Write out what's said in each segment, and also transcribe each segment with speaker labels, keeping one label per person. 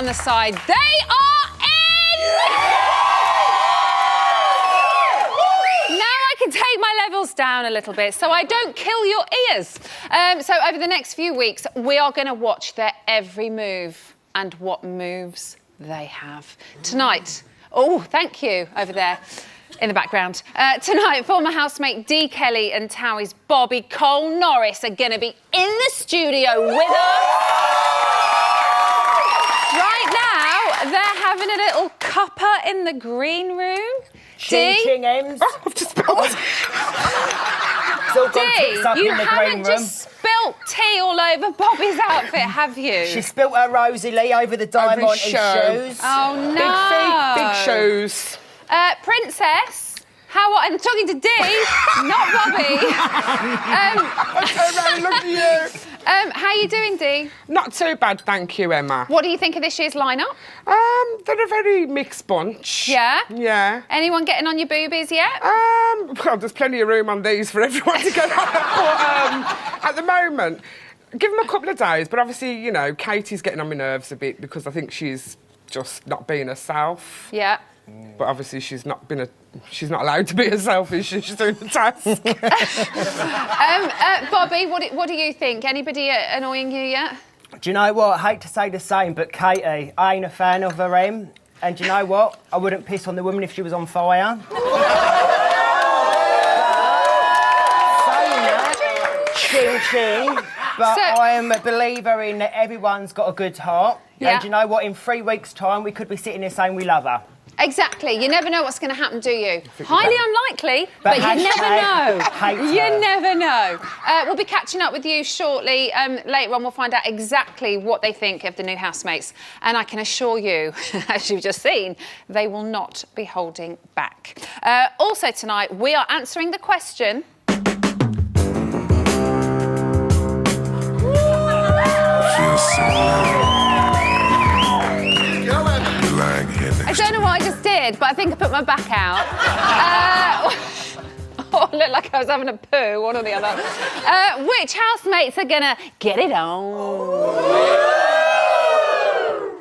Speaker 1: down the side. They are in! Now I can take my levels down a little bit so I don't kill your ears. So over the next few weeks, we are going to watch their every move and what moves they have. Tonight, oh, thank you, over there in the background. Tonight, former housemate Dee Kelly and Towie's Bobby Cole Norris are going to be in the studio with us. Right now, they're having a little cuppa in the green room.
Speaker 2: Ching M's.
Speaker 3: Oh, I've just spilled.
Speaker 1: Dee, you haven't just spilt tea all over Bobby's outfit, have you?
Speaker 2: She spilt her Rosie Lee over the diamond shoes.
Speaker 1: Oh, no.
Speaker 3: Big feet, big shoes.
Speaker 1: Princess, how are... I'm talking to Dee, not Bobby.
Speaker 3: I turned around and looked at you.
Speaker 1: How are you doing, Dee?
Speaker 3: Not too bad, thank you, Emma.
Speaker 1: What do you think of this year's lineup?
Speaker 3: They're a very mixed bunch.
Speaker 1: Yeah?
Speaker 3: Yeah.
Speaker 1: Anyone getting on your boobies yet?
Speaker 3: Well, there's plenty of room on these for everyone to get on. But at the moment, give them a couple of days. But obviously, you know, Katie's getting on my nerves a bit because I think she's just not being herself.
Speaker 1: Yeah.
Speaker 3: But obviously, she's not allowed to be herself. She's doing the task.
Speaker 1: Bobby, what do you think? Anybody annoying you yet?
Speaker 2: Do you know what? I hate to say the same, but Katie, I ain't a fan of her. And do you know what? I wouldn't piss on the woman if she was on fire. Saying that, ching. But I am a believer in that everyone's got a good heart.
Speaker 1: Yeah.
Speaker 2: And do you know what? In 3 weeks' time, we could be sitting here saying we love her.
Speaker 1: Exactly. You never know what's going to happen, do you? Highly unlikely, but you never know. You never know. We'll be catching up with you shortly. Later on, we'll find out exactly what they think of the new housemates. And I can assure you, as you've just seen, they will not be holding back. Also tonight, we are answering the question... I don't know what I just did, but I think I put my back out. Oh, it looked like I was having a poo, one or the other. Which housemates are gonna get it on?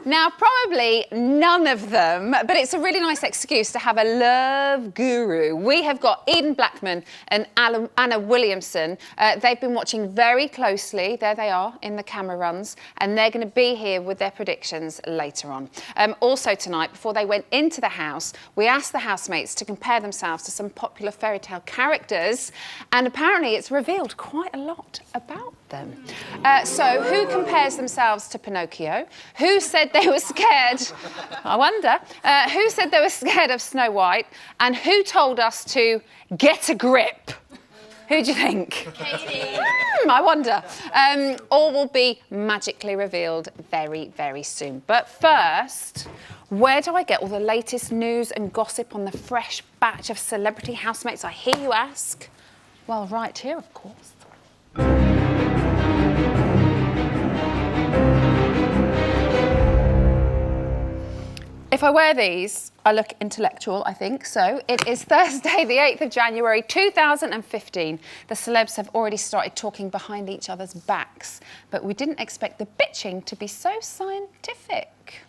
Speaker 1: Now, probably none of them, but it's a really nice excuse to have a love guru. We have got Eden Blackman and Anna Williamson. They've been watching very closely. There they are in the camera runs, and they're going to be here with their predictions later on. Also tonight, before they went into the house, we asked the housemates to compare themselves to some popular fairy tale characters, and apparently it's revealed quite a lot about them. So who compares themselves to Pinocchio? Who said they were scared? I wonder. Who said they were scared of Snow White? And who told us to get a grip? Who do you think? Katie. I wonder. All will be magically revealed very, very soon. But first, where do I get all the latest news and gossip on the fresh batch of celebrity housemates, I hear you ask? Well, right here, of course. If I wear these, I look intellectual, I think. So it is Thursday, the 8th of January, 2015. The celebs have already started talking behind each other's backs, but we didn't expect the bitching to be so scientific.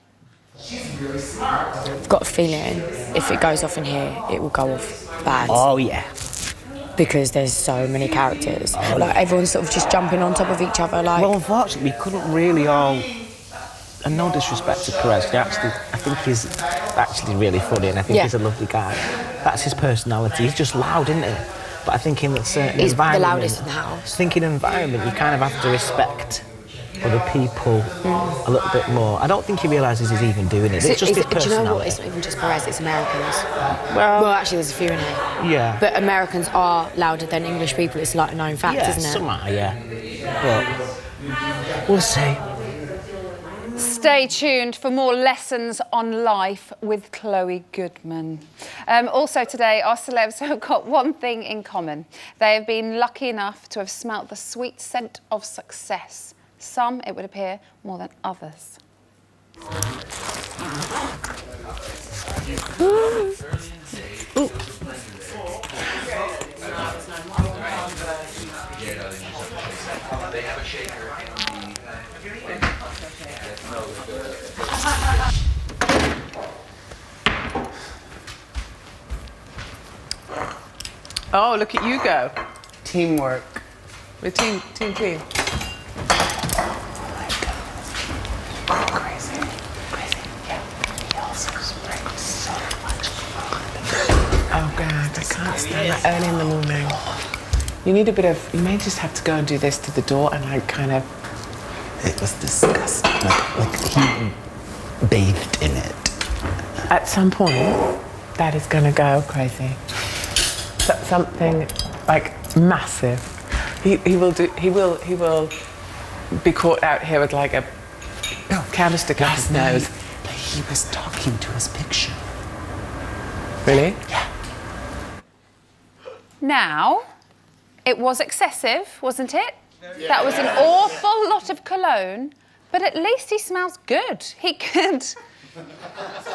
Speaker 4: She's really smart. I've got a feeling if it goes off in here, it will go off bad.
Speaker 2: Oh, yeah.
Speaker 4: Because there's so many characters. Like, everyone's sort of just jumping on top of each other, like...
Speaker 5: Well, unfortunately, we couldn't really all... And no disrespect to Perez, I think he's actually really funny and I think he's a lovely guy. That's his personality. He's just loud, isn't he? But I think in a certain
Speaker 4: he's
Speaker 5: environment...
Speaker 4: the loudest in the house.
Speaker 5: I think in an environment, you kind of have to respect other people a little bit more. I don't think he realises he's even doing it. It's just his personality.
Speaker 4: Do you know what? It's not even just Perez, it's Americans. Well, actually, there's a few in here.
Speaker 5: Yeah.
Speaker 4: But Americans are louder than English people. It's like a known fact, isn't it?
Speaker 5: Some are, yeah. But we'll see.
Speaker 1: Stay tuned for more lessons on life with Chloe Goodman. Also today, our celebs have got one thing in common. They have been lucky enough to have smelt the sweet scent of success. Some, it would appear, more than others. Ooh. They have a shaker in the
Speaker 6: Oh, look at you go.
Speaker 2: Teamwork.
Speaker 6: We're team. Oh God, I can't stand that early in the morning. You may just have to go and do this to the door and like kind of.
Speaker 7: It was disgusting. Like he bathed in it.
Speaker 6: At some point, that is gonna go crazy. Something like massive. He will be caught out here with like a candlestick up his nose.
Speaker 7: But he was talking to his picture.
Speaker 6: Really?
Speaker 7: Yeah.
Speaker 1: Now, it was excessive, wasn't it? Yeah. That was an awful lot of cologne, but at least he smells good. He could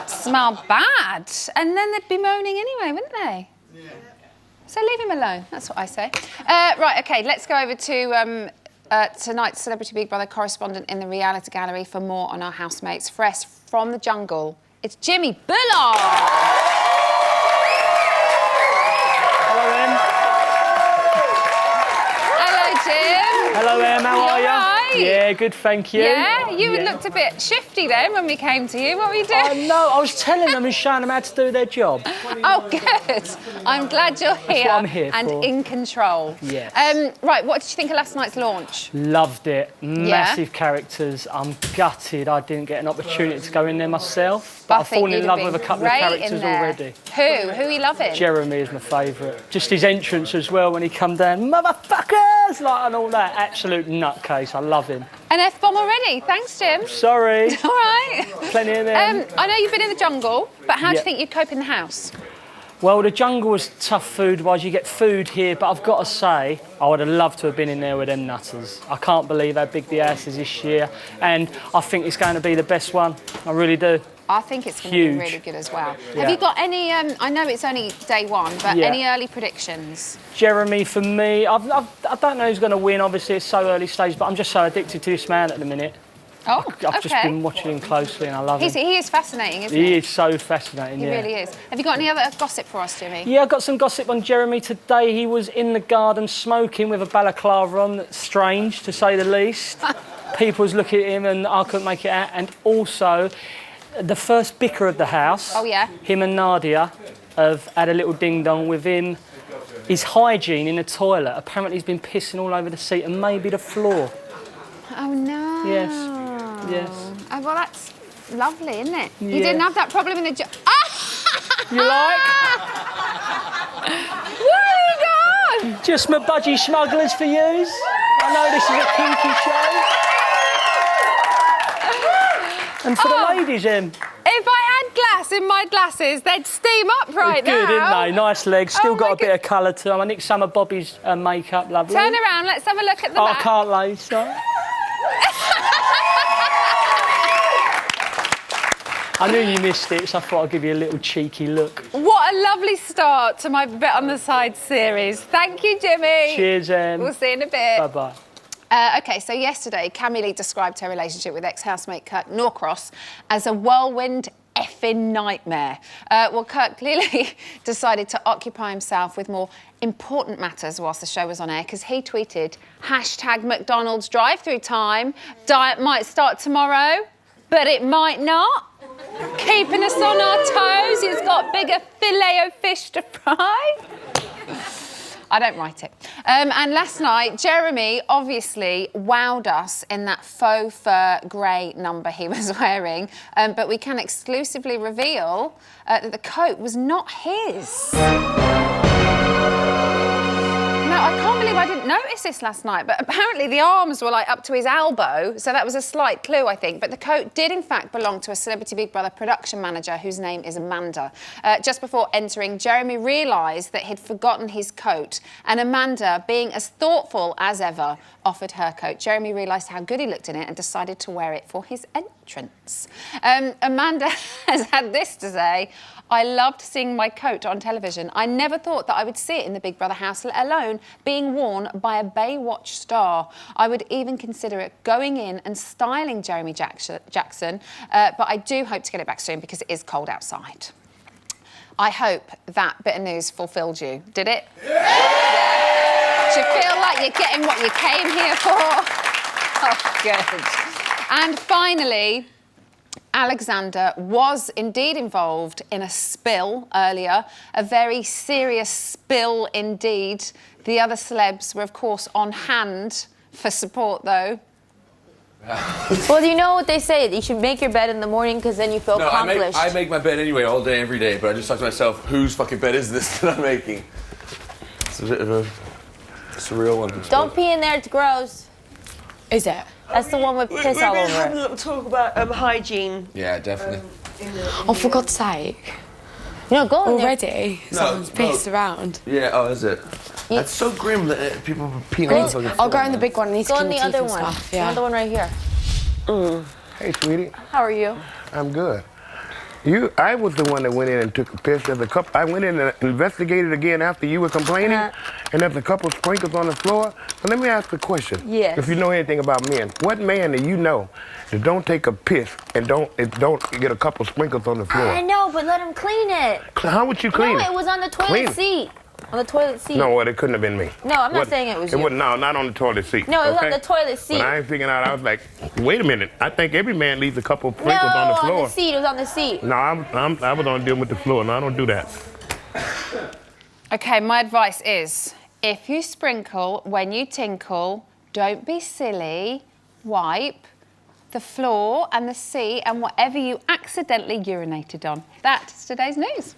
Speaker 1: smell bad, and then they'd be moaning anyway, wouldn't they? Yeah. So leave him alone, that's what I say. Right, OK, let's go over to tonight's Celebrity Big Brother correspondent in the reality gallery for more on our housemates. Fresh from the jungle, it's Jimmy Bullard.
Speaker 8: Hello, Em, how are you?
Speaker 1: Right.
Speaker 8: Yeah, good, thank you.
Speaker 1: Yeah, you looked a bit shifty then when we came to you. What were you doing?
Speaker 8: No, I was telling them and showing them how to do their job.
Speaker 1: Oh, good. I'm glad you're here,
Speaker 8: what I'm here
Speaker 1: and
Speaker 8: for.
Speaker 1: in control.
Speaker 8: Yes.
Speaker 1: Right, what did you think of last night's launch?
Speaker 8: Loved it. Massive characters. I'm gutted I didn't get an opportunity to go in there myself. But I've fallen in love with a couple of characters already.
Speaker 1: Who are you loving?
Speaker 8: Jeremy is my favourite. Just his entrance as well when he come down, motherfuckers, like, and all that. Absolute nutcase. I love him.
Speaker 1: An F-bomb already. Thanks, Jim.
Speaker 8: Sorry.
Speaker 1: All right.
Speaker 8: Plenty of them.
Speaker 1: I know you've been in the jungle, but how do you think you'd cope in the house?
Speaker 8: Well, the jungle was tough food-wise. You get food here, but I've got to say, I would have loved to have been in there with them nutters. I can't believe how big the house is this year, and I think it's going to be the best one. I really do.
Speaker 1: I think it's going to be really good as well.
Speaker 8: Yeah.
Speaker 1: Have you got any, I know it's only day one, but any early predictions?
Speaker 8: Jeremy, for me, I don't know who's going to win. Obviously, it's so early stage, but I'm just so addicted to this man at the minute.
Speaker 1: Oh,
Speaker 8: I've just been watching him closely and I love him.
Speaker 1: He is fascinating, isn't he?
Speaker 8: He is so fascinating,
Speaker 1: He really is. Have you got any other gossip for us, Jimmy?
Speaker 8: Yeah, I got some gossip on Jeremy today. He was in the garden smoking with a balaclava on. That's strange, to say the least. People was looking at him and I couldn't make it out. And also, the first bicker of the house, him and Nadia, have had a little ding-dong with him. His hygiene in the toilet. Apparently he's been pissing all over the seat and maybe the floor.
Speaker 1: Oh, no.
Speaker 8: Yes. Yes.
Speaker 1: Oh, well, that's lovely, isn't it?
Speaker 8: Yeah.
Speaker 1: You didn't have that problem in the...
Speaker 8: You like?
Speaker 1: Where have you gone?
Speaker 8: Just my budgie smugglers for yous. I know this is a kinky show. And for the ladies,
Speaker 1: If I had glass in my glasses, they'd steam up right now.
Speaker 8: Good, didn't they? Nice legs. Still got a bit of colour to them. I nicked some of Bobby's makeup, lovely.
Speaker 1: Turn around, let's have a look at the back.
Speaker 8: I can't lie, sorry. I knew you missed it, so I thought I'd give you a little cheeky look.
Speaker 1: What a lovely start to my Bet on the Side series. Thank you, Jimmy.
Speaker 8: Cheers,
Speaker 1: We'll see you in a bit.
Speaker 8: Bye-bye.
Speaker 1: OK, so yesterday, Cammy Lee described her relationship with ex-housemate Kirk Norcross as a whirlwind effing nightmare. Well, Kirk clearly decided to occupy himself with more important matters whilst the show was on air, because he tweeted, #McDonald's drive-through time. Diet might start tomorrow, but it might not. Keeping us on our toes. He's got bigger filet of fish to fry. I don't write it. And last night, Jeremy obviously wowed us in that faux fur grey number he was wearing, but we can exclusively reveal that the coat was not his. Now, I can't believe I didn't notice this last night, but apparently the arms were like up to his elbow, so that was a slight clue, I think. But the coat did, in fact, belong to a Celebrity Big Brother production manager whose name is Amanda. Just before entering, Jeremy realised that he'd forgotten his coat, and Amanda, being as thoughtful as ever, offered her coat. Jeremy realised how good he looked in it and decided to wear it for his entrance. Amanda has had this to say: I loved seeing my coat on television. I never thought that I would see it in the Big Brother house, let alone being worn by a Baywatch star. I would even consider it going in and styling Jeremy Jackson, but I do hope to get it back soon because it is cold outside. I hope that bit of news fulfilled you. Did it? Yeah. Do you feel like you're getting what you came here for? Oh, good. And finally, Alexander was indeed involved in a spill earlier, a very serious spill indeed. The other celebs were, of course, on hand for support, though.
Speaker 9: Well, you know what they say, you should make your bed in the morning because then you feel accomplished.
Speaker 10: I make my bed anyway all day, every day, but I just thought to myself, whose fucking bed is this that I'm making? It's a bit of a surreal one.
Speaker 9: Don't pee in there, it's gross.
Speaker 4: Is it?
Speaker 9: That's the one with piss all over
Speaker 11: Have a
Speaker 9: it.
Speaker 11: little talk about hygiene.
Speaker 10: Yeah, definitely.
Speaker 4: Oh, for God's sake.
Speaker 9: No, go in there.
Speaker 4: Already? Someone's pissed around.
Speaker 10: Yeah, oh, is it? That's so grim that people peeing on the fucking
Speaker 4: I'll go
Speaker 10: floor,
Speaker 4: in the
Speaker 10: man.
Speaker 4: big one and he's
Speaker 9: Go in the
Speaker 4: clean
Speaker 9: other
Speaker 4: teeth and
Speaker 9: one.
Speaker 4: stuff,
Speaker 9: The
Speaker 4: yeah.
Speaker 9: other one right here.
Speaker 12: Hey, sweetie.
Speaker 9: How are you?
Speaker 12: I'm good. I was the one that went in and took a piss. I went in and investigated again after you were complaining, and there's a couple sprinkles on the floor. So let me ask a question.
Speaker 9: Yes.
Speaker 12: If you know anything about men, what man do you know that don't take a piss and don't get a couple sprinkles on the floor?
Speaker 9: I know, but let him clean it.
Speaker 12: How would you clean
Speaker 9: No,
Speaker 12: it?
Speaker 9: it was on the
Speaker 12: Clean
Speaker 9: toilet
Speaker 12: it.
Speaker 9: seat. On the toilet seat.
Speaker 12: No, well, it couldn't have been me.
Speaker 9: No, I'm not saying it was you.
Speaker 12: No, not on the toilet seat.
Speaker 9: No, it was on
Speaker 12: okay?
Speaker 9: the toilet seat.
Speaker 12: When I ain't figuring out, I was like, wait a minute. I think every man leaves a couple
Speaker 9: No,
Speaker 12: sprinkles on the floor.
Speaker 9: on the seat. It was on the seat.
Speaker 12: No, I was on dealing with the floor. No, I don't do that.
Speaker 1: OK, my advice is, if you sprinkle when you tinkle, don't be silly. Wipe the floor and the seat and whatever you accidentally urinated on. That's today's news.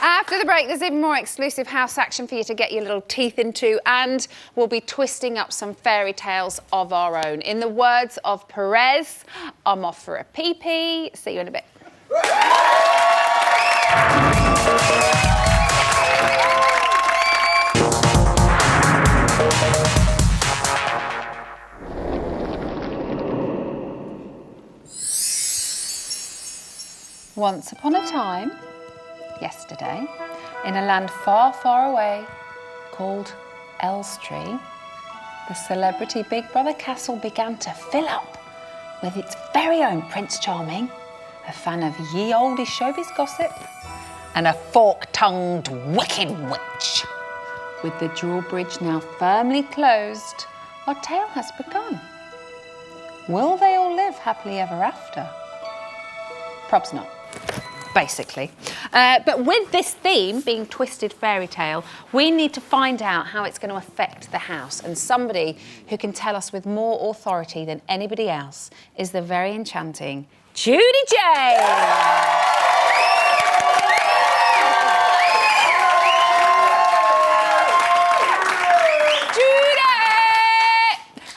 Speaker 1: After the break, there's even more exclusive house action for you to get your little teeth into, and we'll be twisting up some fairy tales of our own. In the words of Perez, I'm off for a pee-pee. See you in a bit. Once upon a time, yesterday, in a land far, far away called Elstree, the celebrity Big Brother castle began to fill up with its very own Prince Charming, a fan of ye olde showbiz gossip, and a fork-tongued wicked witch. With the drawbridge now firmly closed, our tale has begun. Will they all live happily ever after? Probs not. Basically. But with this theme being Twisted Fairy Tale, we need to find out how it's going to affect the house. And somebody who can tell us with more authority than anybody else is the very enchanting Judy James.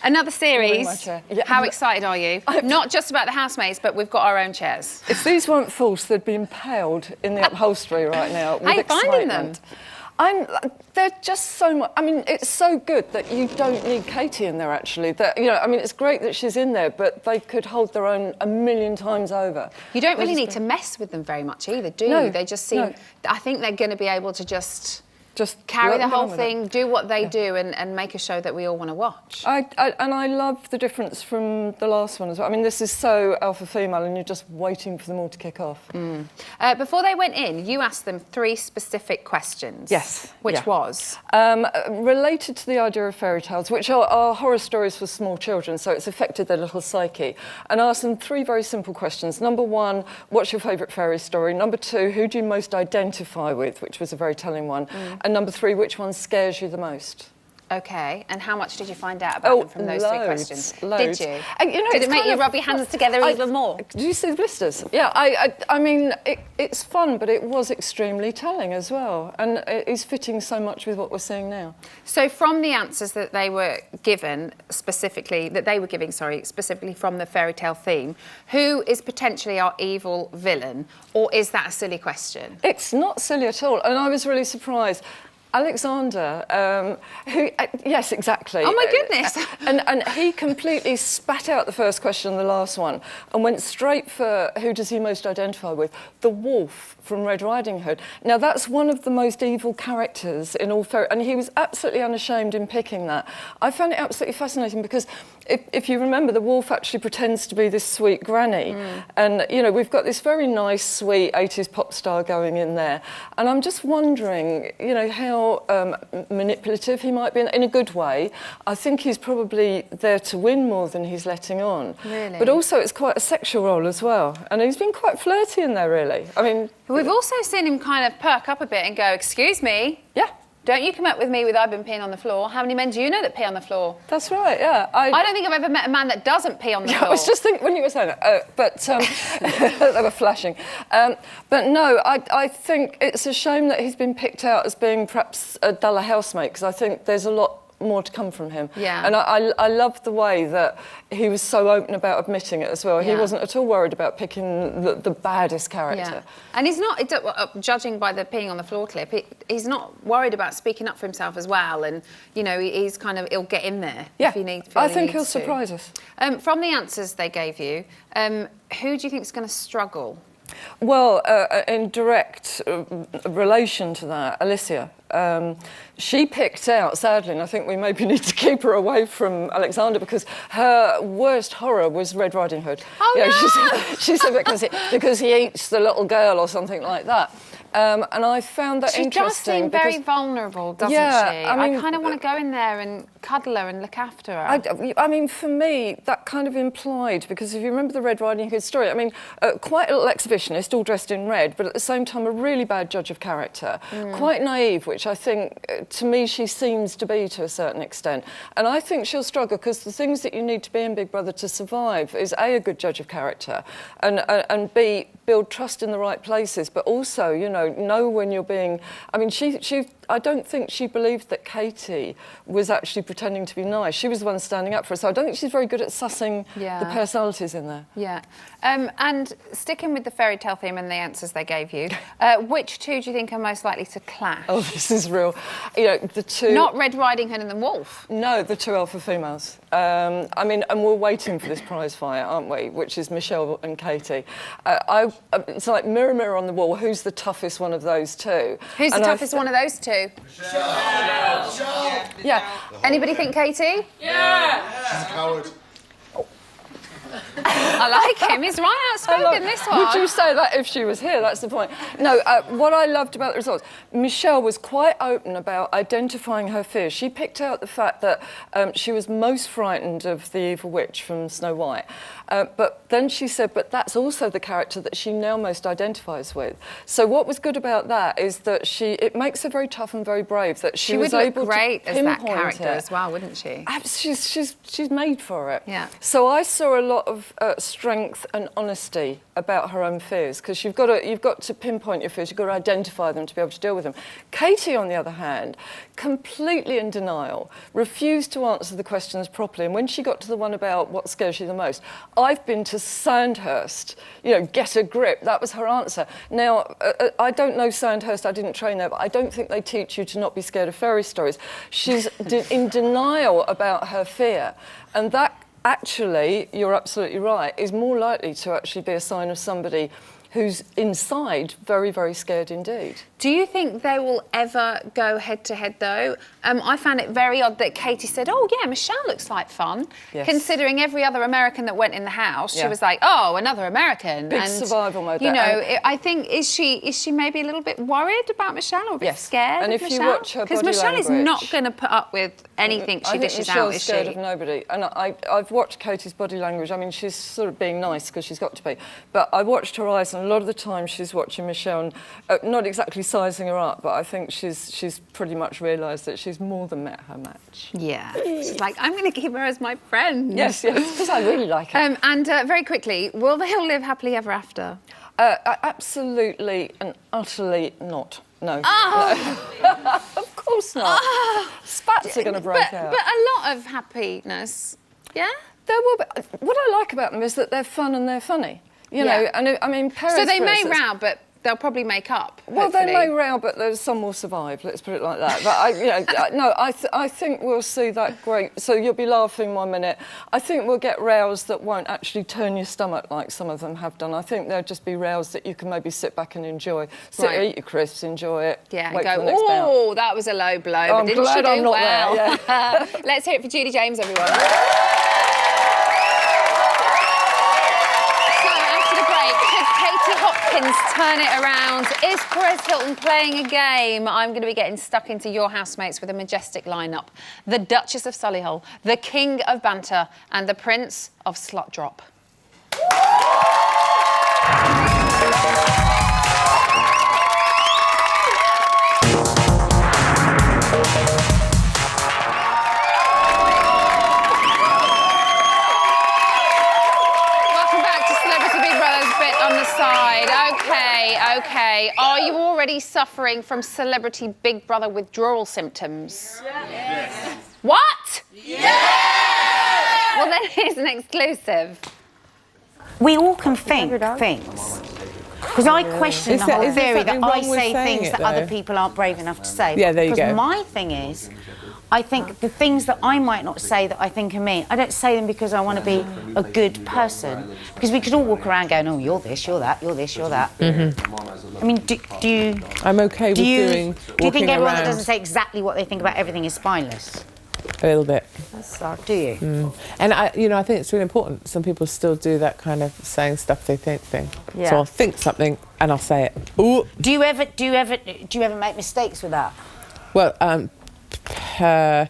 Speaker 1: Another series. How excited are you? Not just about the housemates, but we've got our own chairs.
Speaker 11: If these weren't false, they'd be impaled in the upholstery right now.
Speaker 1: How are you finding them?
Speaker 11: They're just so much. I mean, it's so good that you don't need Katie in there. Actually, that I mean, it's great that she's in there, but they could hold their own a million times over.
Speaker 1: You don't really need to mess with them very much either, do you? They just seem. I think they're going to be able to just carry the whole thing, do what they do, and make a show that we all want to watch.
Speaker 11: I love the difference from the last one as well. I mean, this is so alpha-female, and you're just waiting for them all to kick off.
Speaker 1: Before they went in, you asked them 3 specific questions.
Speaker 11: Yes.
Speaker 1: Which was?
Speaker 11: Related to the idea of fairy tales, which are horror stories for small children, so it's affected their little psyche. And I asked them 3 very simple questions. Number 1, what's your favourite fairy story? Number 2, who do you most identify with, which was a very telling one. And number 3, which one scares you the most?
Speaker 1: OK, and how much did you find out about them from those 3 questions?
Speaker 11: Loads.
Speaker 1: Did you? Did it make you rub your hands together even more?
Speaker 11: Did you see the blisters? Yeah, I mean, it's fun, but it was extremely telling as well. And it is fitting so much with what we're seeing now.
Speaker 1: So from the answers that they were given, specifically from the fairy tale theme, who is potentially our evil villain, or is that a silly question?
Speaker 11: It's not silly at all, and I was really surprised. Alexander, who, yes, exactly.
Speaker 1: Oh, my goodness.
Speaker 11: And he completely spat out the first question and the last one and went straight for who does he most identify with? The wolf from Red Riding Hood. Now, that's one of the most evil characters in all fairy, and he was absolutely unashamed in picking that. I found it absolutely fascinating because if you remember, the wolf actually pretends to be this sweet granny. And, you know, we've got this very nice, sweet 80s pop star going in there. And I'm just wondering, you know, how manipulative he might be in a good way. I think he's probably there to win more than he's letting on.
Speaker 1: Really?
Speaker 11: But also it's quite a sexual role as well. And he's been quite flirty in there, really. I mean...
Speaker 1: We've also seen him kind of perk up a bit and go, excuse me.
Speaker 11: Yeah.
Speaker 1: Don't you come up with me with I've been peeing on the floor. How many men do you know that pee on the floor?
Speaker 11: That's right, yeah.
Speaker 1: I don't think I've ever met a man that doesn't pee on the floor.
Speaker 11: I was just thinking when you were saying that, but they were flashing. But no, I think it's a shame that he's been picked out as being perhaps a duller housemate, because I think there's a lot more to come from him.
Speaker 1: Yeah.
Speaker 11: And I love the way that he was so open about admitting it as well.
Speaker 1: Yeah.
Speaker 11: He wasn't at all worried about picking the baddest character.
Speaker 1: Yeah. And he's not, judging by the peeing on the floor clip, he's not worried about speaking up for himself as well. And, you know, he's kind of, he'll get in there if he needs to.
Speaker 11: I think he'll surprise us.
Speaker 1: From the answers they gave you, who do you think is going to struggle?
Speaker 11: Well, in direct relation to that, Alicia. She picked out, sadly, and I think we maybe need to keep her away from Alexander, because her worst horror was Red Riding Hood.
Speaker 1: Oh,
Speaker 11: no! She said because he eats the little girl or something like that. And I found that interesting.
Speaker 1: She does seem very vulnerable, doesn't she? I kind of want to go in there and cuddle her and look after her.
Speaker 11: I mean, for me, that kind of implied, because if you remember the Red Riding Hood story, I mean, quite a little exhibitionist, all dressed in red, but at the same time a really bad judge of character. Quite naive, which I think, to me, she seems to be to a certain extent. And I think she'll struggle, because the things that you need to be in Big Brother to survive is A, good judge of character, and B, build trust in the right places, but also, you know when you're being... I mean, I don't think she believed that Katie was actually pretending to be nice. She was the one standing up for her, so I don't think she's very good at sussing the personalities in there.
Speaker 1: Yeah. And sticking with the fairy tale theme and the answers they gave you, which two do you think are most likely to clash?
Speaker 11: Oh, this is real. You know, the two...
Speaker 1: Not Red Riding Hood and the wolf.
Speaker 11: No, the two alpha females. I mean, and we're waiting for this prize fight, aren't we? Which is Michelle and Katie. It's like mirror, mirror on the wall, who's the toughest one of those two?
Speaker 1: Who's the toughest one of those two?
Speaker 11: Michelle.
Speaker 1: Yeah. Anybody think Katie?
Speaker 13: Yeah. She's a coward.
Speaker 1: I like him. He's right outspoken, this one.
Speaker 11: Would you say that if she was here? That's the point. No, what I loved about the results, Michelle was quite open about identifying her fears. She picked out the fact that she was most frightened of the evil witch from Snow White. But then she said, but that's also the character that she now most identifies with. So what was good about that is that it makes her very tough and very brave, that she was able to pinpoint
Speaker 1: great as that character as well, wouldn't she?
Speaker 11: She's made for it.
Speaker 1: Yeah.
Speaker 11: So I saw a lot of strength and honesty about her own fears, because you've got to pinpoint your fears, you've got to identify them to be able to deal with them. Katie, on the other hand, completely in denial, refused to answer the questions properly, and when she got to the one about what scares you the most, I've been to Sandhurst, get a grip, that was her answer. Now, I don't know Sandhurst, I didn't train there, but I don't think they teach you to not be scared of fairy stories. She's in denial about her fear, and that actually, you're absolutely right, is more likely to actually be a sign of somebody who's inside very, very scared indeed.
Speaker 1: Do you think they will ever go head-to-head, though? I found it very odd that Katie said, oh, yeah, Michelle looks like fun.
Speaker 11: Yes.
Speaker 1: Considering every other American that went in the house, she was like, oh, another American.
Speaker 11: Big survival mode
Speaker 1: You
Speaker 11: there.
Speaker 1: know, I think, is she maybe a little bit worried about Michelle or a bit scared
Speaker 11: and
Speaker 1: of
Speaker 11: if
Speaker 1: Michelle?
Speaker 11: you watch her body
Speaker 1: Because Michelle is
Speaker 11: language-
Speaker 1: not going to put up with anything she dishes out, is she?
Speaker 11: Michelle's scared of nobody. And I've watched Katie's body language. I mean, she's sort of being nice because she's got to be. But I watched her eyes, and a lot of the time she's watching Michelle, and not exactly sizing her up, but I think she's pretty much realised that she's more than met her match.
Speaker 1: Yeah. She's like, I'm going to keep her as my friend.
Speaker 11: Yes, because I really like her.
Speaker 1: And very quickly, will they all live happily ever after?
Speaker 11: Absolutely and utterly not. No.
Speaker 1: Oh.
Speaker 11: No. Of course not. Spats are going to break out.
Speaker 1: But a lot of happiness, yeah?
Speaker 11: There will be. What I like about them is that they're fun and they're funny. You know, and I mean, Paris,
Speaker 1: so they
Speaker 11: for
Speaker 1: may
Speaker 11: instance,
Speaker 1: row, but they'll probably make up.
Speaker 11: Well,
Speaker 1: hopefully.
Speaker 11: they may row, but some will survive. Let's put it like that. But I think we'll see that great. So you'll be laughing 1 minute. I think we'll get rows that won't actually turn your stomach like some of them have done. I think there'll just be rows that you can maybe sit back and enjoy. Sit there, eat your crisps, enjoy it.
Speaker 1: Yeah,
Speaker 11: wait
Speaker 1: and
Speaker 11: for the
Speaker 1: go.
Speaker 11: next bout.
Speaker 1: Oh, that was a low blow.
Speaker 11: Oh,
Speaker 1: but
Speaker 11: I'm
Speaker 1: didn't
Speaker 11: glad
Speaker 1: she do
Speaker 11: I'm not
Speaker 1: well?
Speaker 11: there, yeah.
Speaker 1: Let's hear it for Judy James, everyone. Katie Hopkins turn it around? Is Perez Hilton playing a game? I'm going to be getting stuck into your housemates with a majestic lineup. The Duchess of Solihull, the King of Banter, and the Prince of Slut Drop. Okay. Are you already suffering from celebrity Big Brother withdrawal symptoms? Yes. What? Yes! Well, then here's an exclusive.
Speaker 14: We all can think things. Because I question the whole theory that I say things that other people aren't brave enough to say.
Speaker 6: Yeah, there you go.
Speaker 14: Because my thing is, I think the things that I might not say that I think are mean, I don't say them because I want to be a good person. Because we could all walk around going, oh, you're this, you're that, you're this, you're that. I mean, do you...
Speaker 6: I'm okay with doing...
Speaker 14: Do you think everyone that doesn't say exactly what they think about everything is spineless?
Speaker 6: A little bit.
Speaker 14: Do you?
Speaker 6: And I think it's really important. Some people still do that kind of saying stuff they think thing.
Speaker 14: Yeah.
Speaker 6: So I'll think something and I'll say it. Ooh.
Speaker 14: Do you ever make mistakes with that?
Speaker 6: Well,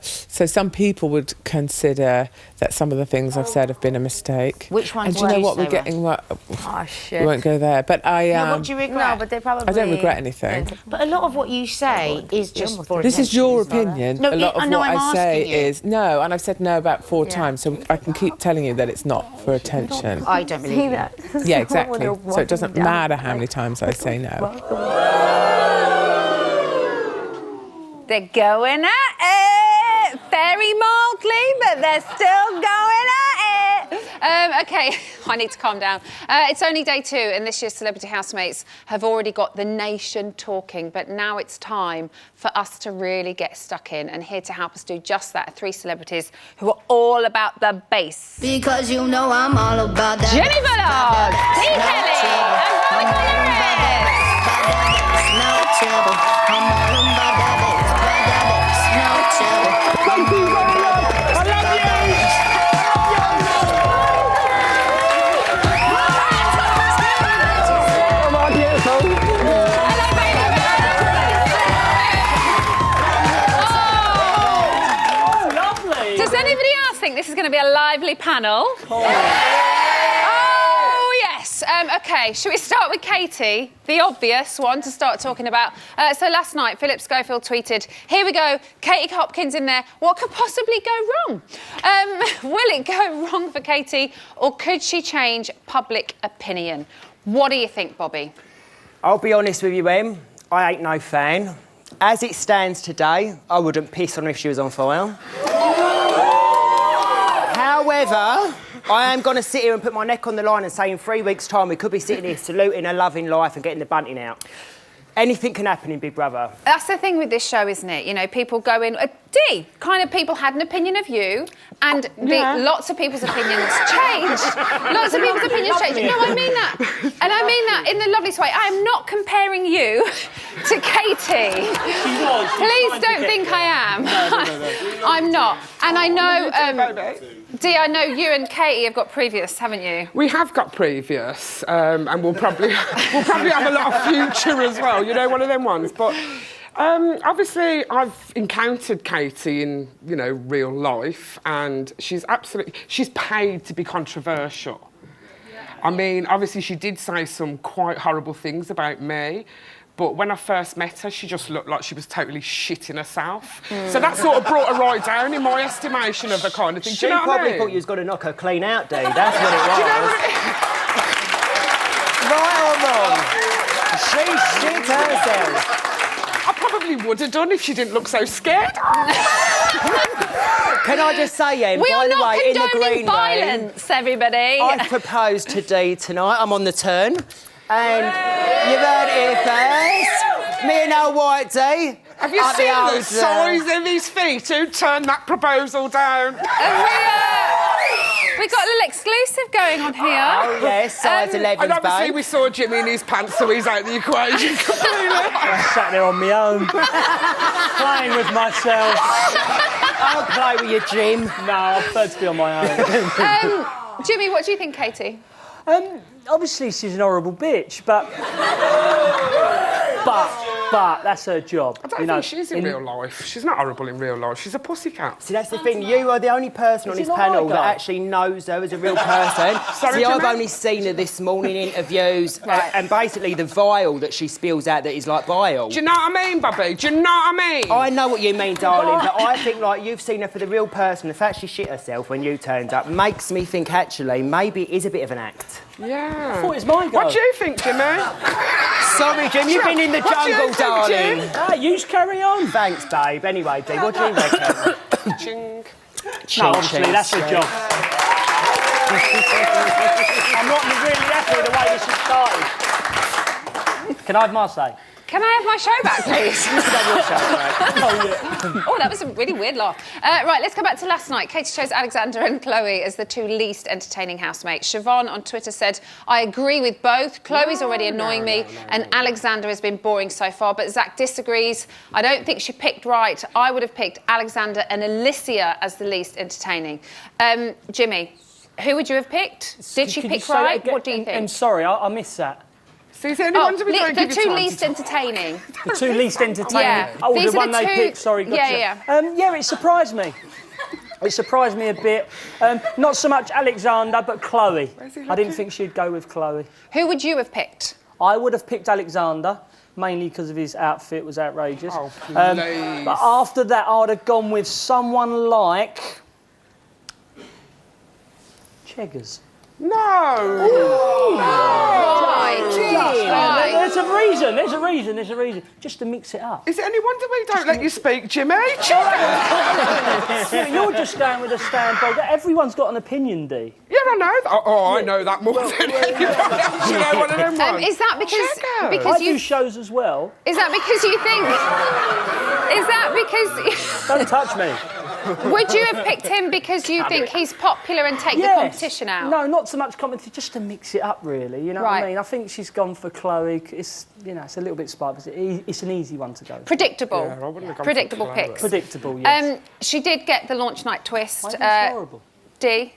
Speaker 6: so some people would consider that some of the things I've said have been a mistake.
Speaker 14: Which ones?
Speaker 6: And do you know what we're getting?
Speaker 14: Oh shit!
Speaker 6: We won't go there. But I.
Speaker 14: What do you regret?
Speaker 9: No, but they probably.
Speaker 6: I don't regret anything.
Speaker 14: But a lot of what you say is just for
Speaker 6: This is your opinion.
Speaker 14: No,
Speaker 6: a lot of what I say
Speaker 14: you.
Speaker 6: is no, and I've said no about 4 times, so I can keep telling you that it's not for attention.
Speaker 14: I don't believe
Speaker 9: that.
Speaker 6: Yeah, exactly. So it doesn't matter how many times I say no.
Speaker 1: They're going at it very mildly, but they're still going at it. Okay, I need to calm down. It's only day 2, and this year's Celebrity Housemates have already got the nation talking, but now it's time for us to really get stuck in. And here to help us do just that are 3 celebrities who are all about the bass.
Speaker 15: Because you know I'm all about that.
Speaker 1: Jimmy Bullard, T. Kelly, and Veronica Lewis.
Speaker 15: No trouble. I'm all about that bass.
Speaker 12: Thank you very much. I love you. Come on, beautiful.
Speaker 8: Oh, lovely.
Speaker 1: Does anybody else think this is going to be a lively panel? Okay, should we start with Katie, the obvious one to start talking about? So last night, Philip Schofield tweeted, here we go, Katie Hopkins in there. What could possibly go wrong? Will it go wrong for Katie, or could she change public opinion? What do you think, Bobby?
Speaker 2: I'll be honest with you, Em. I ain't no fan. As it stands today, I wouldn't piss on her if she was on fire. However, I am going to sit here and put my neck on the line and say in 3 weeks' time we could be sitting here saluting her loving life and getting the bunting out. Anything can happen in Big Brother.
Speaker 1: That's the thing with this show, isn't it? You know, people go in... Dee, kind of people had an opinion of you, and lots of people's opinions changed. Lots of people's opinions changed. No, I mean that. And I mean that in the loveliest way. I am not comparing you to Katie. Please don't think I am. No. I'm not. And I know... Dee, I know you and Katie have got previous, haven't you?
Speaker 3: We have got previous, and we'll probably have a lot of future as well. You know, one of them ones. But obviously, I've encountered Katie in real life, and she's paid to be controversial. I mean, obviously, she did say some quite horrible things about me. But when I first met her, she just looked like she was totally shitting herself. So that sort of brought her right down in my estimation of her kind of thing.
Speaker 2: She probably thought you was going to knock her clean out, Dee. That's what it was.
Speaker 3: Do you know what
Speaker 2: Right or wrong? She shit herself.
Speaker 3: I probably would have done if she didn't look so scared.
Speaker 2: Can I just say, Em,
Speaker 1: We
Speaker 2: by
Speaker 1: are
Speaker 2: the
Speaker 1: not
Speaker 2: way, in the
Speaker 1: condoning
Speaker 2: green
Speaker 1: violence, everybody.
Speaker 2: I've proposed to Dee tonight. I'm on the turn. And you've heard it here first. Me and old White Dee.
Speaker 3: Have you seen the size of his feet? Who turned that proposal down?
Speaker 1: We've got a little exclusive going on here.
Speaker 2: Oh, yes, size 11's
Speaker 3: And obviously
Speaker 2: babe.
Speaker 3: we saw Jimmy in his pants, so he's out of the equation completely.
Speaker 8: I sat there on my own, playing with myself.
Speaker 2: I'll play with you, Jim.
Speaker 8: No, I prefer to be on my own.
Speaker 1: Jimmy, what do you think, Katie?
Speaker 8: Obviously, she's an horrible bitch, but that's her job.
Speaker 3: I don't think she's in real life. She's not horrible in real life. She's a pussycat.
Speaker 2: See, that's the thing. You are the only person on this panel that actually knows her as a real person. See, I've only seen her this morning in interviews, and basically the vial that she spills out that is like vile.
Speaker 3: Do you know what I mean, Bobby? Do you know what I mean?
Speaker 2: I know what you mean, darling, but I think like you've seen her for the real person. The fact she shit herself when you turned up makes me think actually maybe it is a bit of an act.
Speaker 3: Yeah.
Speaker 8: I thought it was my go.
Speaker 3: What do you think, Jimmy?
Speaker 2: Sorry, Jim, you've been in the jungle, darling.
Speaker 8: You carry on.
Speaker 2: Thanks, babe. Anyway, Dee, what do you reckon?
Speaker 3: Ching.
Speaker 8: No, obviously, that's her job. I'm not really happy with the way this has started. Can I have my say?
Speaker 1: Can I have my show back, please? Oh, that was a really weird laugh. Right, let's go back to last night. Katie chose Alexander and Chloe as the two least entertaining housemates. Siobhan on Twitter said, I agree with both. Chloe's already annoying me, and Alexander has been boring so far, but Zach disagrees. I don't think she picked right. I would have picked Alexander and Alicia as the least entertaining. Jimmy, who would you have picked? Did she pick right? What do you think?
Speaker 8: And sorry, I missed that.
Speaker 3: So is there anyone to be
Speaker 1: the two least entertaining.
Speaker 8: The two least entertaining.
Speaker 1: Yeah.
Speaker 8: Oh,
Speaker 1: These
Speaker 8: the
Speaker 1: are
Speaker 8: one
Speaker 1: the
Speaker 8: they
Speaker 1: two...
Speaker 8: picked. Sorry, gotcha.
Speaker 1: Yeah.
Speaker 8: It surprised me. It surprised me a bit. Not so much Alexander, but Chloe. I didn't think she'd go with Chloe.
Speaker 1: Who would you have picked?
Speaker 8: I would have picked Alexander, mainly because of his outfit was outrageous.
Speaker 3: Oh, please.
Speaker 8: But after that, I'd have gone with someone like Cheggers.
Speaker 3: No!
Speaker 1: Why?
Speaker 8: There's a reason. Just to mix it up.
Speaker 3: Is it any wonder we don't let you speak, Jimmy?
Speaker 8: You're just going with a standpoint. Everyone's got an opinion, Dee.
Speaker 3: Yeah, I know that. I know that more than anyone else. You know, one of them ones.
Speaker 1: Is that because
Speaker 8: I
Speaker 1: you
Speaker 8: do shows as well.
Speaker 1: Is that because you think? Is that because?
Speaker 8: Don't touch me.
Speaker 1: Would you have picked him because you think he's popular and take the competition out?
Speaker 8: No, not so much competition, just to mix it up, really. You know what I mean? I think she's gone for Chloe. It's it's a little bit spicy. It's an easy one to go.
Speaker 1: Predictable.
Speaker 3: Yeah, I wouldn't have gone
Speaker 1: Predictable
Speaker 3: for
Speaker 1: picks.
Speaker 8: Predictable, yes.
Speaker 1: She did get the launch night twist.
Speaker 8: I think it's horrible.
Speaker 1: Dee.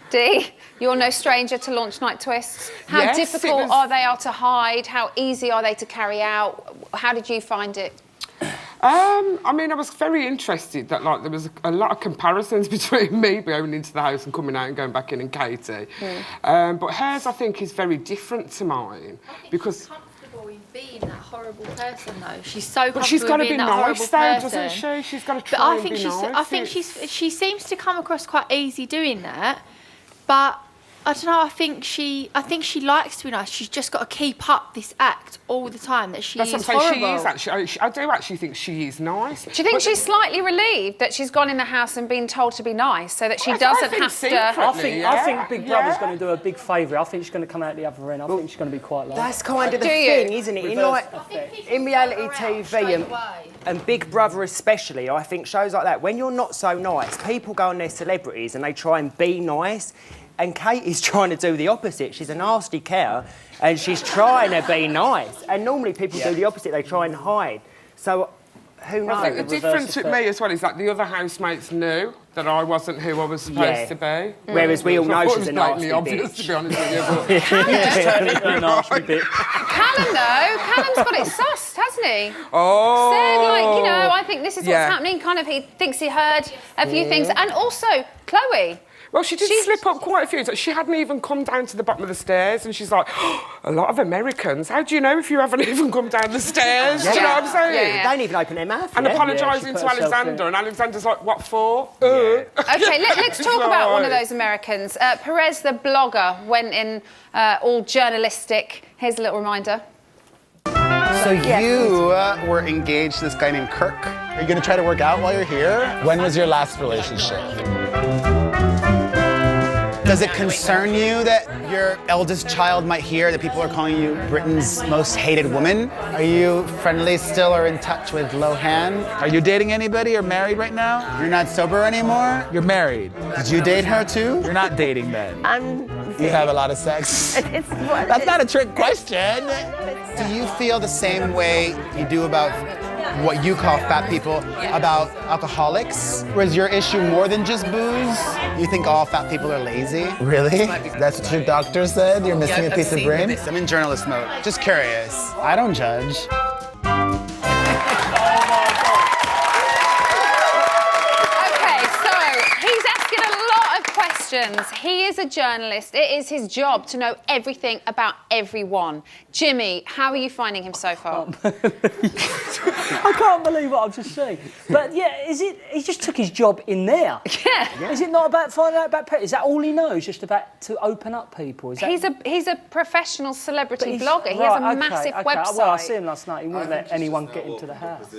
Speaker 1: Dee, you're no stranger to launch night twists. How difficult are they to hide? How easy are they to carry out? How did you find it?
Speaker 3: I mean, I was very interested that there was a lot of comparisons between me going into the house and coming out and going back in and Katie. But hers, I think, is very different to mine because.
Speaker 9: She's comfortable in being that horrible person, though. She's so comfortable.
Speaker 3: But she's got to
Speaker 9: being
Speaker 3: be
Speaker 9: that
Speaker 3: nice, though,
Speaker 9: horrible
Speaker 3: doesn't
Speaker 9: person.
Speaker 3: she? She's got to try
Speaker 9: But I
Speaker 3: and
Speaker 9: think
Speaker 3: be
Speaker 9: she's.
Speaker 3: nice.
Speaker 9: I think she seems to come across quite easy doing that, but. I don't know. I think she likes to be nice. She's just got to keep up this act all the time that she is horrible. That's what I'm saying. She is
Speaker 3: actually. I do actually think she is nice.
Speaker 1: Do you think she's slightly relieved that she's gone in the house and been told to be nice, so that she doesn't have to?
Speaker 8: I think Big Brother's going to do a big favour. I think she's going to come out the other end. I think she's going to be quite low.
Speaker 2: That's kind of the thing, isn't it? In reality TV and Big Brother especially, I think shows like that, when you're not so nice, people go on their celebrities and they try and be nice. And Kate is trying to do the opposite. She's a nasty cow, and she's trying to be nice. And normally people do the opposite. They try and hide. So, who knows?
Speaker 3: I think the difference with me as well is that the other housemates knew that I wasn't who I was supposed to be.
Speaker 2: Whereas we all know she's a nasty
Speaker 3: obvious,
Speaker 2: bitch.
Speaker 3: to be honest with you.
Speaker 1: Callum, though, Callum's got it sussed, hasn't he?
Speaker 3: Oh.
Speaker 1: Said, I think this is what's happening. Kind of, he thinks he heard a few things. And also, Chloe.
Speaker 3: Well, she did slip up quite a few times. She hadn't even come down to the bottom of the stairs, and she's like, a lot of Americans. How do you know if you haven't even come down the stairs? Do you know what I'm saying?
Speaker 2: They don't even open their mouth.
Speaker 3: And apologising to Alexander, and Alexander's like, what for?
Speaker 1: Okay, let's talk about one of those Americans. Perez, the blogger, went in all journalistic. Here's a little reminder.
Speaker 16: So you were engaged to this guy named Kirk. Are you going to try to work out while you're here?
Speaker 7: When was your last relationship?
Speaker 16: Does it concern you that your eldest child might hear that people are calling you Britain's most hated woman? Are you friendly still or in touch with Lohan?
Speaker 7: Are you dating anybody or married right now?
Speaker 16: You're not sober anymore?
Speaker 7: You're married.
Speaker 16: Did you date her too?
Speaker 7: You're not dating then.
Speaker 16: You have a lot of sex? That's not a trick question. Do you feel the same way you do about what you call fat people about alcoholics? Or is your issue more than just booze? You think all fat people are lazy? Really? That's what your doctor said? You're missing a piece of brain? I'm in journalist mode. Just curious. I don't judge.
Speaker 1: He is a journalist. It is his job to know everything about everyone. Jimmy, how are you finding him so far?
Speaker 8: I can't believe what I've just seen. But yeah, he just took his job in there?
Speaker 1: Yeah.
Speaker 8: Is it not about finding out about people? Is that all he knows? Just about to open up people? Is that...
Speaker 1: He's a professional celebrity blogger. He has a massive website.
Speaker 8: Well, I see him last night. He wouldn't let anyone get into the house.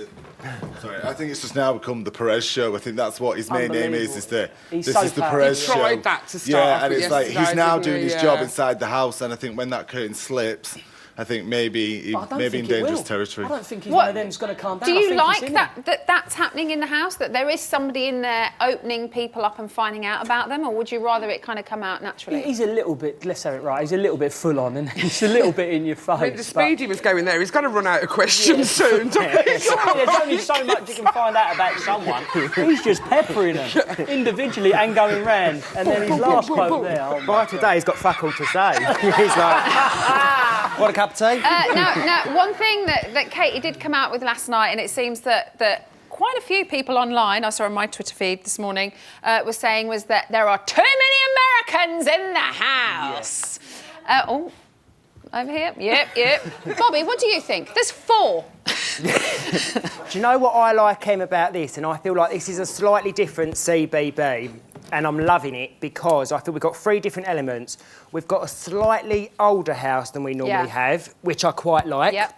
Speaker 13: Sorry, I think it's just now become the Perez show. I think that's what his main name is this
Speaker 8: He's
Speaker 13: is
Speaker 8: so
Speaker 13: the Perez
Speaker 3: He
Speaker 13: show.
Speaker 3: tried that to start off
Speaker 13: and
Speaker 3: with
Speaker 13: it's like he's
Speaker 3: yesterday,
Speaker 13: now
Speaker 3: didn't
Speaker 13: doing
Speaker 3: he?
Speaker 13: his job inside the house, and I think when that curtain slips, I think maybe he in dangerous territory.
Speaker 8: I don't think he's one of them's going to calm down.
Speaker 1: Do you like that's happening in the house, that there is somebody in there opening people up and finding out about them, or would you rather it kind of come out naturally?
Speaker 8: He's a little bit, let's have it right, he's a little bit full on, and he's a little bit in your face.
Speaker 3: I mean, the speed he was going there, he's going to run out of questions soon.
Speaker 8: There's only so much you can find out about someone. He's just peppering them individually and going round. And then his last quote there. Oh
Speaker 2: By today, he's got fuck all to say. He's like, what a cup of tea?
Speaker 1: Now, one thing that Katie did come out with last night, and it seems that quite a few people online, I saw on my Twitter feed this morning, was saying was that there are too many Americans in the house. Over here? Yep. Bobby, what do you think? There's 4.
Speaker 2: Do you know what I like him about this? And I feel like this is a slightly different CBB. And I'm loving it because I feel we've got 3 different elements. We've got a slightly older house than we normally have, which I quite like.
Speaker 1: Yep.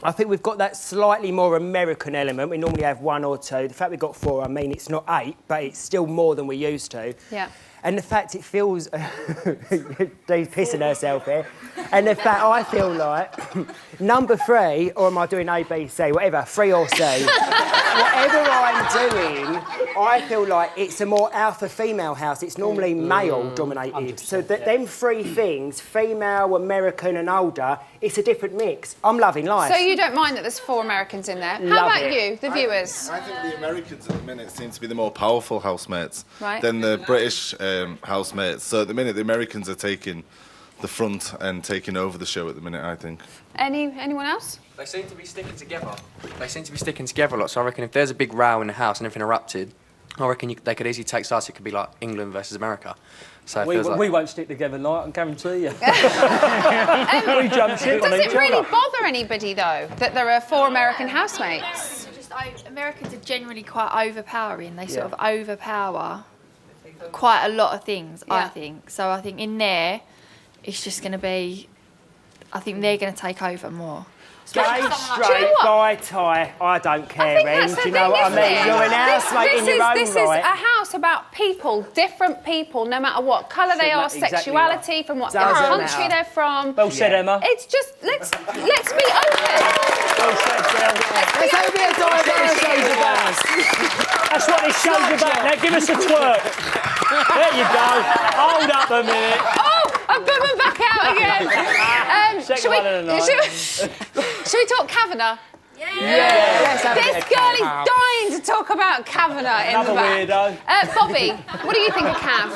Speaker 2: I think we've got that slightly more American element. We normally have 1 or 2. The fact we've got 4, I mean, it's not 8, but it's still more than we used to.
Speaker 1: Yeah.
Speaker 2: And the fact it feels... Dee's pissing herself here. And the fact I feel like number 3, or am I doing A, B, C, whatever, 3 or C, whatever I'm doing, I feel like it's a more alpha-female house. It's normally male-dominated. So them 3 things, female, American and older, it's a different mix. I'm loving life.
Speaker 1: So you don't mind that there's 4 Americans in there? How about you, the viewers?
Speaker 13: I think the Americans at the minute seem to be the more powerful housemates
Speaker 1: Right.
Speaker 13: than the British housemates. So at the minute, the Americans are taking the front and taking over the show at the minute, I think.
Speaker 1: Anyone else?
Speaker 17: They seem to be sticking together. A lot. So I reckon if there's a big row in the house and everything erupted, I reckon they could easily take sides. It could be like England versus America. So it feels like...
Speaker 8: we won't stick together, like, I guarantee you. We jump ship on
Speaker 1: Does
Speaker 8: each
Speaker 1: it really
Speaker 8: other.
Speaker 1: bother anybody, though, that there are 4 American housemates?
Speaker 9: Americans are generally quite overpowering. They sort of overpower quite a lot of things, I think. So I think in there, it's just going to be... I think they're going to take over more.
Speaker 2: Gay, straight, bi, tie, I don't care, Em. Do you know what I mean? You're an housemate in your own
Speaker 1: This is
Speaker 2: right.
Speaker 1: a house about people, different people, no matter what colour they are,
Speaker 8: Exactly
Speaker 1: sexuality,
Speaker 8: right.
Speaker 1: from what
Speaker 2: Doesn't
Speaker 1: country
Speaker 2: matter.
Speaker 1: they're from.
Speaker 8: Well said, Emma.
Speaker 1: It's just, let's be open.
Speaker 8: Well said, Jill.
Speaker 2: Let's have a bit of diverse.
Speaker 8: That's what this show's about. Now give us a twerk. There you go. Hold up a minute.
Speaker 1: I put them back out again.
Speaker 8: Second one of the night.
Speaker 1: Should we talk Kavanagh?
Speaker 2: Let's have a bit
Speaker 1: This
Speaker 2: of
Speaker 1: girl is
Speaker 2: Kav.
Speaker 1: dying to talk about Kavanagh in
Speaker 8: Another
Speaker 1: the back.
Speaker 8: weirdo.
Speaker 1: Bobby, what do you think of Cav?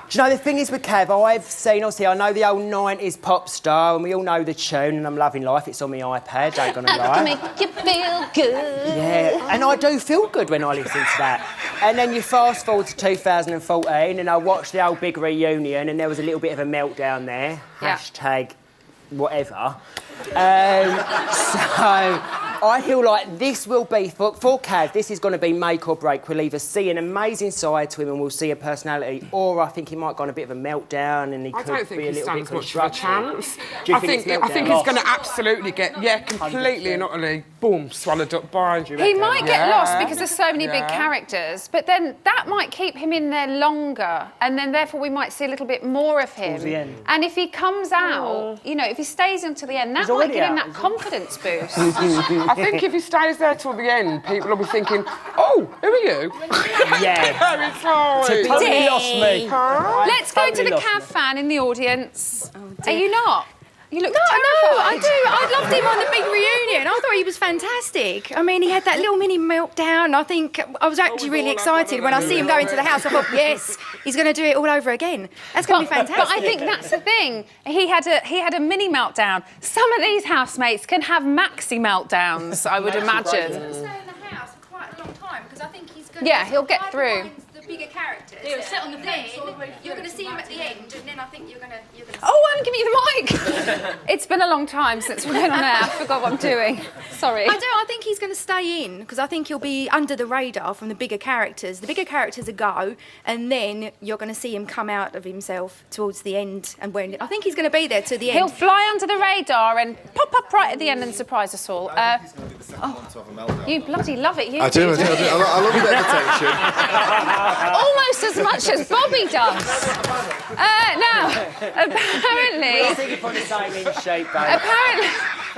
Speaker 2: Do you know, the thing is with Kev, I've seen, obviously, I know the old 90s pop star, and we all know the tune, and I'm loving life. It's on my iPad, ain't gonna lie.
Speaker 1: Make you feel good.
Speaker 2: Yeah, and I do feel good when I listen to that. And then you fast forward to 2014, and I watched the old big reunion, and there was a little bit of a meltdown there.
Speaker 1: Yeah.
Speaker 2: Hashtag whatever. So I feel like this will be, for Cav, this is going to be make or break. We'll either see an amazing side to him and we'll see a personality, or I think he might go on a bit of a meltdown and he
Speaker 3: I
Speaker 2: could
Speaker 3: don't think
Speaker 2: be a
Speaker 3: he
Speaker 2: little bit
Speaker 3: stands much of a chance.
Speaker 2: Do you
Speaker 3: I think
Speaker 2: it's
Speaker 3: he's going to absolutely get, completely and utterly, boom, swallowed up by...
Speaker 1: He might get lost because there's so many big characters, but then that might keep him in there longer, and then therefore we might see a little bit more of him.
Speaker 8: Towards the end.
Speaker 1: And if he comes out, you know, if he stays until the end, that
Speaker 8: He's
Speaker 1: might
Speaker 8: already
Speaker 1: give him
Speaker 8: out,
Speaker 1: that confidence boost.
Speaker 3: I think if he stays there till the end, people will be thinking, oh, who are you?
Speaker 2: Yeah.
Speaker 3: It's like...
Speaker 8: Totally lost me.
Speaker 1: Let's go to
Speaker 8: Totally
Speaker 1: the
Speaker 8: lost
Speaker 1: Cav
Speaker 8: me.
Speaker 1: fan in the audience. Are you not? You look
Speaker 18: No,
Speaker 1: terrified.
Speaker 18: I do. I loved him on the big reunion. I thought he was fantastic. I mean, he had that little mini meltdown. I think I was actually really excited when I see him go into the house. I thought, yes, he's going to do it all over again. That's going to be fantastic.
Speaker 1: But I think that's the thing. He had a mini meltdown. Some of these housemates can have maxi meltdowns, I would imagine.
Speaker 18: Stay in the house for quite a long time because I think he's going
Speaker 1: Yeah, he'll get through.
Speaker 18: The bigger characters. He'll sit on the fence. You're going to see him at the end, and then I think you're going to.
Speaker 1: Oh, I'm giving you the mic. It's been a long time since we've been on air. I forgot what I'm doing. Sorry.
Speaker 18: I think he's going to stay in because I think he'll be under the radar from the bigger characters. The bigger characters will go, and then you're going to see him come out of himself towards the end. And when I think he's going to be there to the end.
Speaker 1: He'll fly under the radar and pop up right at the end and surprise us all. You bloody love it, you
Speaker 13: I do. I love a bit of attention.
Speaker 1: Almost as much as Bobby does. Now,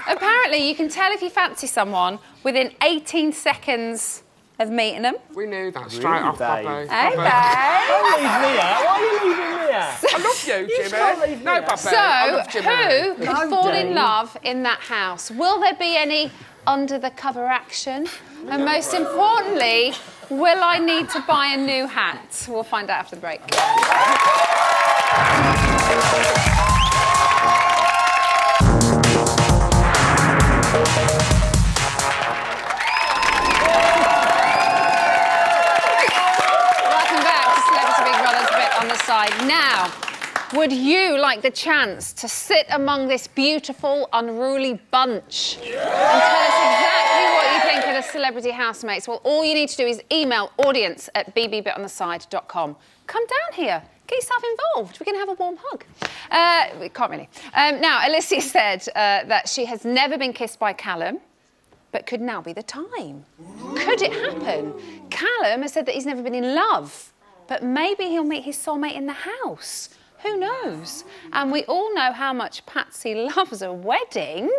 Speaker 1: apparently you can tell if you fancy someone within 18 seconds of meeting them.
Speaker 3: We knew that straight off, Bobby.
Speaker 1: Hey, babe.
Speaker 8: Don't leave me out. Why are you leaving me out?
Speaker 3: I love you, Jimmy. No, Bobby.
Speaker 1: So,
Speaker 3: I love Jimmy.
Speaker 1: who could fall in love in that house? Will there be any under-the-cover action? And most importantly, will I need to buy a new hat? We'll find out after the break. Welcome back to Celebrity Big Brother's Bit on the Side. Now, would you like the chance to sit among this beautiful, unruly bunch and tell us exactly what you think of the celebrity housemates? Well, all you need to do is email audience@bbbitontheside.com. Come down here. Get yourself involved. We can have a warm hug. We can't really. Now, Alicia said that she has never been kissed by Callum, but could now be the time. Could it happen? Callum has said that he's never been in love, but maybe he'll meet his soulmate in the house. Who knows? And we all know how much Patsy loves a wedding.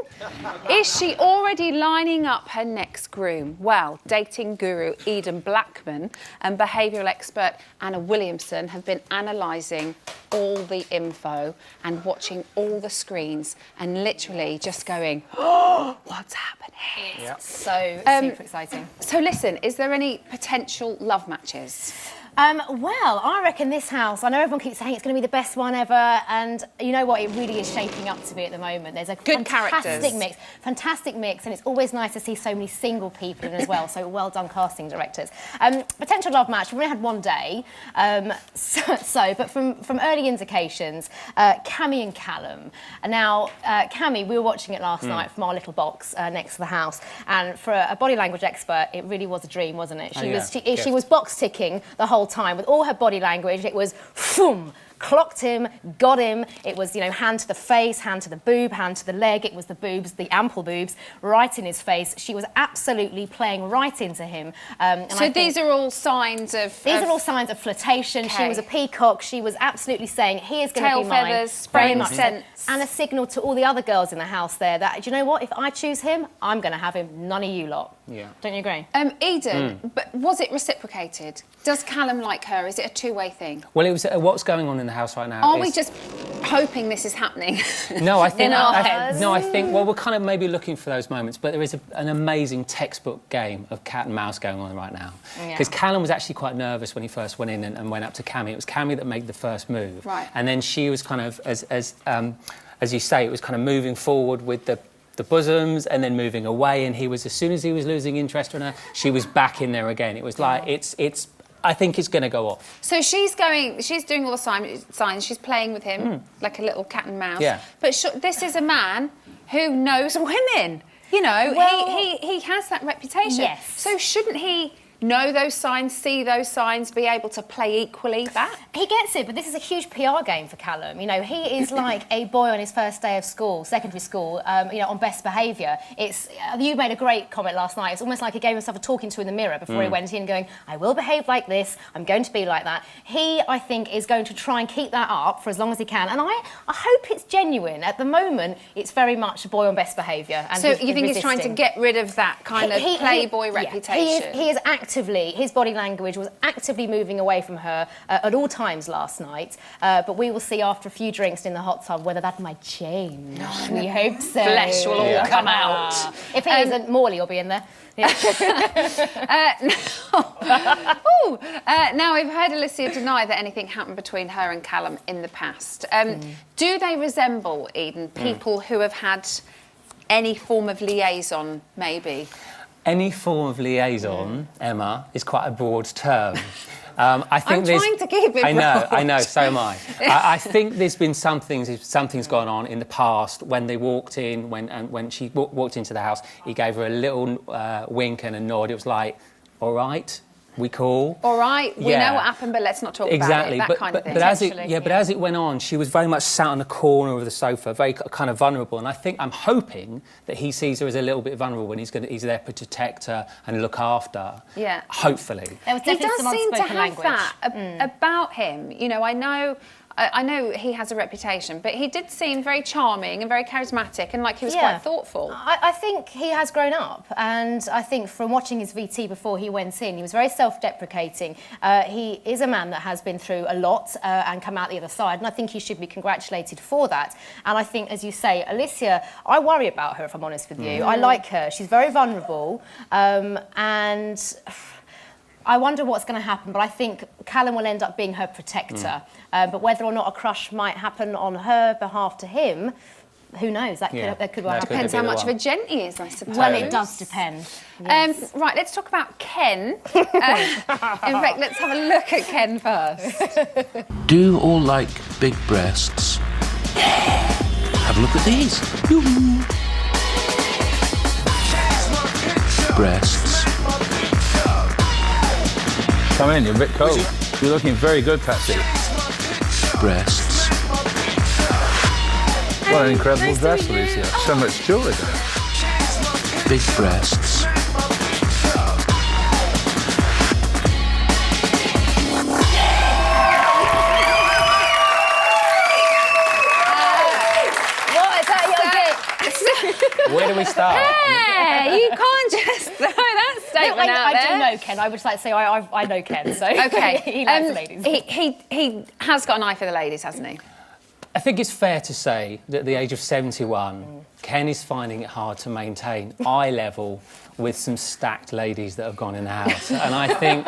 Speaker 1: Is she already lining up her next groom? Well, dating guru Eden Blackman and behavioural expert Anna Williamson have been analysing all the info and watching all the screens and literally just going, oh, what's happening?
Speaker 19: It's so super exciting.
Speaker 1: So listen, is there any potential love matches?
Speaker 19: Well, I reckon this house, I know everyone keeps saying it's going to be the best one ever, and you know what, it really is shaping up to be at the moment. There's a fantastic mix, and it's always nice to see so many single people in as well, so well done casting directors. Potential love match, we've only had one day, but from early indications, Cami and Callum. Now, Cami, we were watching it last night from our little box next to the house, and for a body language expert, it really was a dream, wasn't it? She was box ticking the whole time with all her body language. It was boom, clocked him, got him. It was, you know, hand to the face, hand to the boob, hand to the leg. It was the boobs, the ample boobs, right in his face. She was absolutely playing right into him.
Speaker 1: So these are all signs of...
Speaker 19: These are all signs of flirtation. Okay. She was a peacock. She was absolutely saying, he is going to be mine.
Speaker 1: Tail feathers, spraying scents.
Speaker 19: And a signal to all the other girls in the house there that, do you know what, if I choose him, I'm going to have him, none of you lot.
Speaker 5: Yeah.
Speaker 19: Don't you agree?
Speaker 1: Eden, but was it reciprocated? Does Callum like her? Is it a two-way thing?
Speaker 20: Well, it was what's going on in the house right now.
Speaker 1: Are we just hoping this is happening?
Speaker 20: No, I think
Speaker 1: in our heads?
Speaker 20: No, I think well, we're kind of maybe looking for those moments, but there is an amazing textbook game of cat and mouse going on right now. Because Callum was actually quite nervous when he first went in and went up to Cami. It was Cami that made the first move,
Speaker 1: right?
Speaker 20: And then she was kind of as you say, it was kind of moving forward with the bosoms and then moving away, and he was, as soon as he was losing interest in her, she was back in there again. It was like I think it's going to go off.
Speaker 1: So she's doing all the signs, she's playing with him like a little cat and mouse.
Speaker 20: Yeah.
Speaker 1: But this is a man who knows women. You know, well, he has that reputation.
Speaker 19: Yes.
Speaker 1: So shouldn't he know those signs, see those signs, be able to play equally back?
Speaker 19: He gets it, but this is a huge PR game for Callum. You know, he is like a boy on his first day of school, secondary school, you know, on best behaviour. You made a great comment last night. It's almost like he gave himself a talking to in the mirror before he went in going, I will behave like this, I'm going to be like that. He, I think, is going to try and keep that up for as long as he can. And I hope it's genuine. At the moment, it's very much a boy on best behaviour.
Speaker 1: So you think he's trying to get rid of that kind of playboy reputation?
Speaker 19: He is acting his body language was actively moving away from her at all times last night. But we will see after a few drinks in the hot tub whether that might change. We hope so.
Speaker 1: Flesh will all come out.
Speaker 19: If he isn't, Morley will be in there.
Speaker 1: Now we've heard Alicia deny that anything happened between her and Callum in the past. Do they resemble, Eden, people who have had any form of liaison, maybe?
Speaker 20: Any form of liaison, Emma, is quite a broad term. I think
Speaker 1: I'm trying to keep it broad.
Speaker 20: I know, so am I. I think there's been something's gone on in the past when they walked in, when she walked into the house, he gave her a little wink and a nod. It was like, all right, we cool.
Speaker 1: All right, we know what happened, but let's not talk about it, that kind of thing.
Speaker 20: But as it went on, she was very much sat on the corner of the sofa, very kind of vulnerable. And I'm hoping that he sees her as a little bit vulnerable when he's there to protect her and look after her.
Speaker 1: Yeah.
Speaker 20: Hopefully.
Speaker 19: There was
Speaker 1: He
Speaker 19: definitely
Speaker 1: does
Speaker 19: some
Speaker 1: seem to
Speaker 19: unspoken
Speaker 1: have
Speaker 19: language.
Speaker 1: that about him. You know, I know he has a reputation, but he did seem very charming and very charismatic and like he was quite thoughtful.
Speaker 19: I think he has grown up, and I think from watching his VT before he went in, he was very self-deprecating. He is a man that has been through a lot and come out the other side, and I think he should be congratulated for that. And I think, as you say, Alicia, I worry about her, if I'm honest with you. I like her. She's very vulnerable, and I wonder what's going to happen, but I think Callum will end up being her protector. But whether or not a crush might happen on her behalf to him, who knows? That could well happen.
Speaker 1: Depends how much of a gent he is, I suppose.
Speaker 19: Well, it does depend. Yes.
Speaker 1: Right, let's talk about Ken. In fact, let's have a look at Ken first.
Speaker 21: Do you all like big breasts? Yeah. Have a look at these. Yoo-hoo. Breasts.
Speaker 22: Come in, you're a bit cold. You're looking very good, Patsy.
Speaker 21: Breasts.
Speaker 22: What an incredible dress, Alicia. So much jewellery there.
Speaker 21: Big breasts.
Speaker 20: Where do we start?
Speaker 1: Hey, you can't just throw that statement out there.
Speaker 19: I do know Ken. I would like to say I know Ken, so
Speaker 1: okay.
Speaker 19: he likes the ladies.
Speaker 1: He has got an eye for the ladies, hasn't he?
Speaker 20: I think it's fair to say that at the age of 71, Ken is finding it hard to maintain eye level with some stacked ladies that have gone in the house. And I think,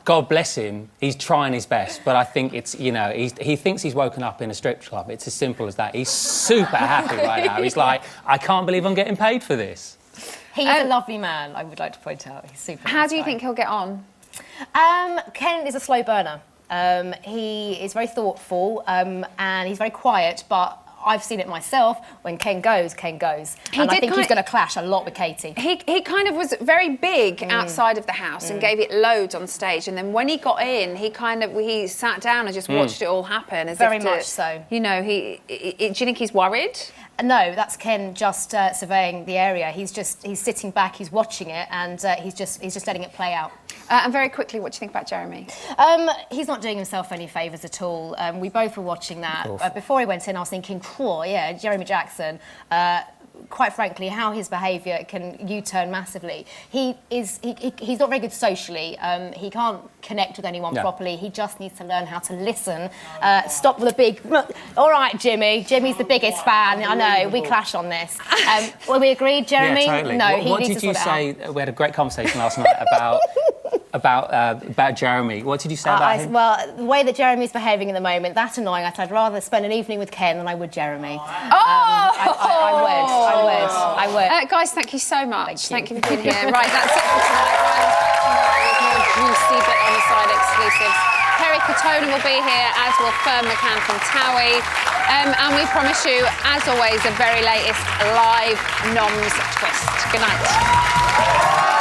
Speaker 20: God bless him, he's trying his best. But I think it's, you know, he thinks he's woken up in a strip club. It's as simple as that. He's super happy right now. He's like, I can't believe I'm getting paid for this.
Speaker 19: He's a lovely man, I would like to point out. He's super
Speaker 1: How do you think he'll get on?
Speaker 19: Ken is a slow burner. He is very thoughtful and he's very quiet, but I've seen it myself. When Ken goes, Ken goes. And I think he's going to clash a lot with Katie.
Speaker 1: He kind of was very big outside of the house and gave it loads on stage. And then when he got in, he sat down and just watched it all happen.
Speaker 19: Very much so.
Speaker 1: You know, do you think he's worried?
Speaker 19: No, that's Ken just surveying the area. He's sitting back, he's watching it, and he's just letting it play out.
Speaker 1: And very quickly, what do you think about Jeremy?
Speaker 19: He's not doing himself any favours at all. We both were watching that. Before he went in, I was thinking, cool, yeah, Jeremy Jackson. Quite frankly, how his behaviour can U-turn massively. He's not very good socially. He can't connect with anyone properly. He just needs to learn how to listen. Stop with a big, all right, Jimmy. Jimmy's the biggest fan. I know, we clash on this. Well, we agreed, Jeremy?
Speaker 20: Yeah, totally.
Speaker 19: No,
Speaker 20: what did you say? We had a great conversation last night about Jeremy. What did you say about him?
Speaker 19: Well, the way that Jeremy's behaving at the moment, that's annoying. I'd rather spend an evening with Ken than I would Jeremy. I would.
Speaker 1: Guys, thank you so much. Thank you for being here. Right, that's it for tonight. More juicy but on the side exclusives. Kerry Katona will be here, as will Fern McCann from Towie. And we promise you, as always, the very latest live Noms twist. Good night.